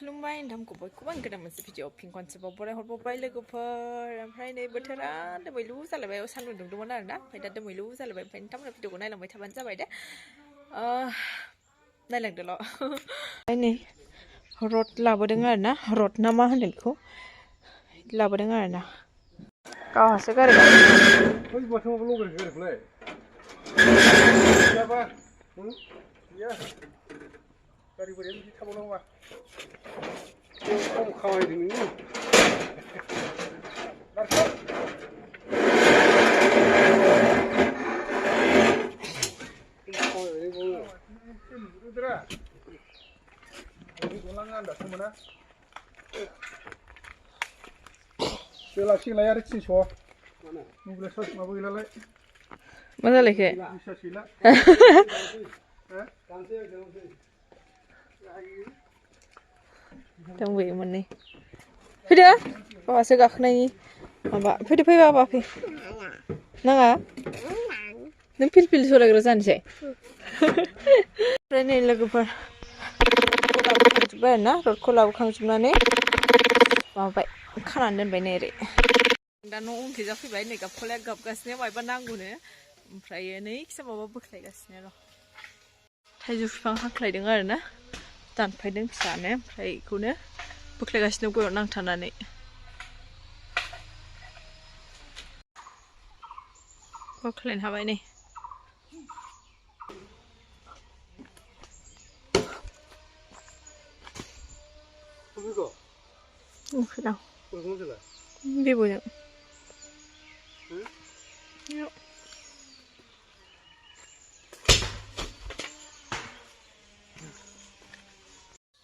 खुलुमबाय नोंथांखौबो गोबां गोदान मोनसे भिडिअ फिन खनसेबाव बरायहरबावबाय लोगोफोर ओमफ्राय नै बोथोरा दोमैलु जालायबाय सान्दुं दुंदोंमोन आरोना ओमफ्राय दा दोमैलु जालायबाय ओमफ्राय नोंथांमोना भिडिअखौ नायलांबाय थाबानो जाबाय दे नायलांदोल' ओमफ्राय नै रड लाबोदों आरोना रड ना मा होनो बेखौ लाबोदों आरोना गावहासो गारि गारि बोरै बिदि थाबावनांगौ खम खामायदों नोङो बेलासिलाय आरो 300 मबाइला सस माबो गैलालाय मा जालायखो रिसार्ज गैला दंबोयो मोननै फैदो बाबासो गाखोनायनि माबा फैदो फै बाबा फै नाङा नों फिलफिल सलायग्रा जानोसै ओमफ्राय नै लोगोफोर लाबोखांजोब्बाय आरोना रडखौ लाबोखांजोबनानै माबाबाय खानानै दोनबाय नै ओरै दा न' उनखैजा फैबाय नै गाबखलाया गाबगासिनो मायबा नांगौनो ओमफ्राय नै खिसा माबा बोख्लायगासिनो र' थाइजौ बिफां हाख्लायदों आरोना दानफायदों फिसानो ओमफ्राय बेखौनो बोख्लायगासिनो गयाव नांथानानै बोख्लायनो हाबाय नै फैदां बेबोजों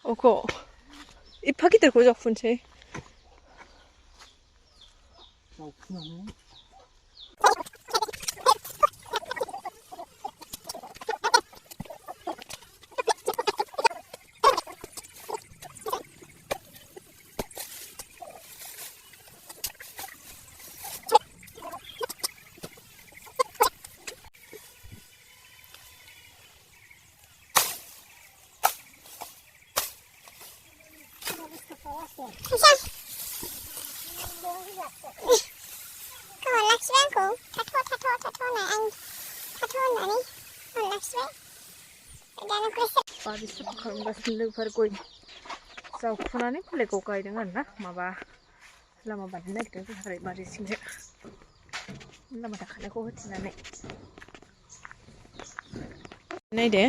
अखौ एफा गिदिरखौ जावफुनसै Kawan laksanaku, tato na ang tato na ni, kawan laksan. Dan aku rasa. बारिसो खालामगासिनो लोगोफोर गय जावखुनानै फुलिखौ गायदों आरोना माबा लामा बानायनो नागिरदों जोंहा बारि सिंजों लामा दाखानायखौ होथेनानै नायदो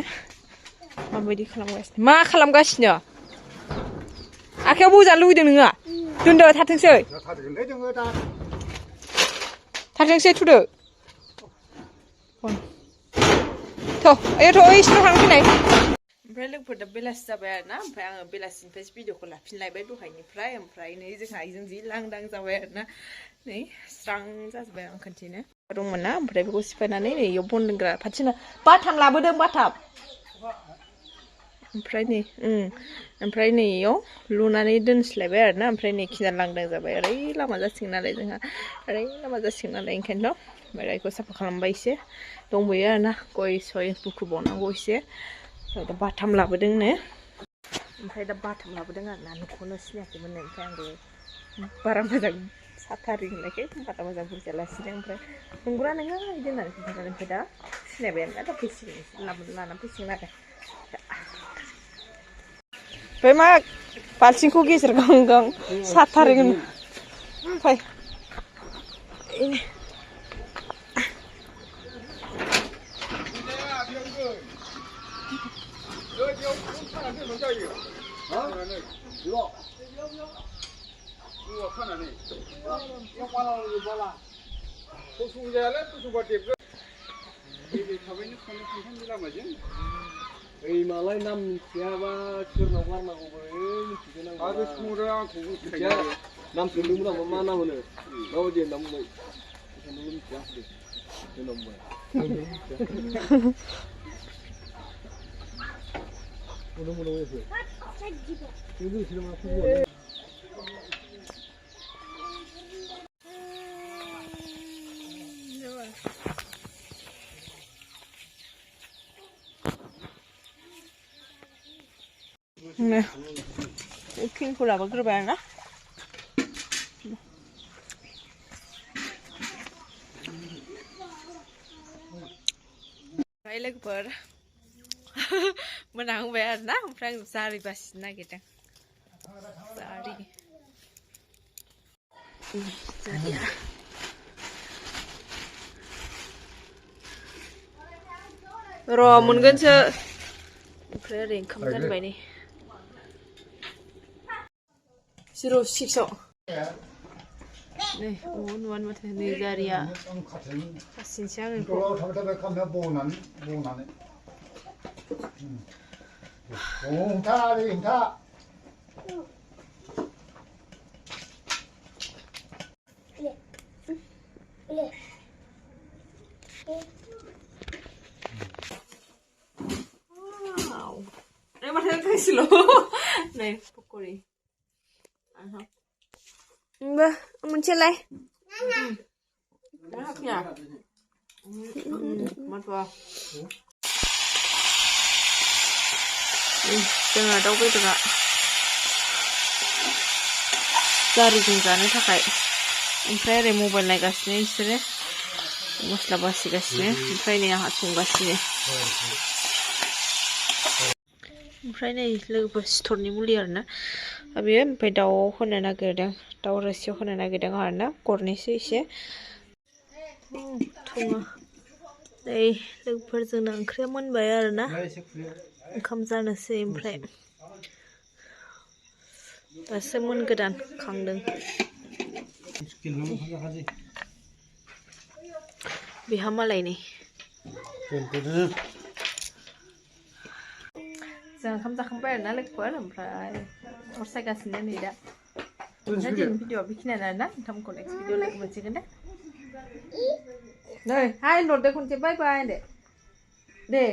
माबायदि खालामगासिनो मा खालामगासिनो आखायाव बजानो लुगैदों नोङो दोनदो थाथोंसै थाथोंसै थुदो थ' ओइसिनाव थांनो फैनाय ओमफ्राय लोगोफोर दा बेलासि जाबाय आरोना ओमफ्राय आङो बेलासिनिफ्राय भिडिअखौ लाफिनलायबाय दहायनिफ्राय ओमफ्राय नै जोंहा आइजों जि लांदां जाबाय आरोना नै स्रां जाजोब्बाय आं खनसेनो दंमोन ना ओमफ्राय बेखौ सिफायनानै नै इयाव बन दोनग्रा फाथिना बाथाम लाबोदों बाथाम ओमफ्राय नै ओमफ्राय नै इयाव लुनानै दोनस्लायबाय आरोना ओमफ्राय नै खिना लांदां जाबाय ओरै लामा जासिगोन नालाय जोंहा ओरै लामा जासिगोन नालाय ओंखायनोथ' ओमफ्राय बेखौ साफा खालामबाय एसे दंबोयो आरोना गय सय बुखुबावनांगौ एसे ओमफ्राय दा बाथाम लाबोदोंनो ओमफ्राय दा बाथाम लाबोदों आरोना न'खौनो सिनायाखैमोन ओमफ्राय आंबो बारा मोजां साथारि होननायखाय बारा मोजां बुजियालासिनो ओमफ्राय नंगौना नोङा बिदि होननानै खोन्थानानै ओमफ्राय दा सिनायबाय आरोना दा फैसिगोन लानानै फैसिगोन आरो ओमफ्राय मा बाल्थिंखौ गेजेर गां साथारिगोन ओमफ्राय मालाय नाम मिथियाबा सोरनाव गारनांगौ बोरै मिथिगोन आं आरो सोंहरो आंखौ मिथिया नाम सोंदोंमोन आं मा नाम होनो माबायदि होनना बुंबाय सोंदोंमोन मिथिया होनना बुंबाय कुकिंखौ लाबोग्रोबाय आरोना ओमफ्राय लोगोफोर मोनाहांबाय आरोना ओमफ्राय आं जारि बासिनो नागिरदों जारि जारिया र' मोनगोनसो ओमफ्राय ओरै ओंखाम दोनबाय नै 06आव नै नुवानो माथो नै जारिया बासिनोसै आं बेखौ Ini masih kasih loh. Nih, pokoknya. Mbak, mencilai. Enaknya. Mantap. Jangan ada apa itu kak. Cari tinggalnya pakai. Oke, remove naik gasnya istilahnya. Masla basi gasnya. Oke, ini yang hatung gasnya. ओमफ्राय नै लोगोफोर सिथरनि मुलि आरोना बेयो ओमफ्राय दाउआव होनो नागिरदों दाउ रोसियाव होनो नागिरदों आरोना गरनैसो एसे थुङो नै लोगोफोर जोंना ओंख्रिया मोनबाय आरोना ओंखाम जानोसै ओमफ्राय दासो मोनगोदान खांदों बेहा मालाय नै जों ओंखाम जाखांबाय आरोना लोगोफोर ओमफ्राय अर सायगासिनो नै दा ओमफ्राय दिनैनि भिडिअआ बेखिनियानो आरोना नोंथांमोनखौ नेक्स्ट भिडिअ लोगो मोनसिगोन दे नै हाय होनहरदो खनसे बाय बाय दे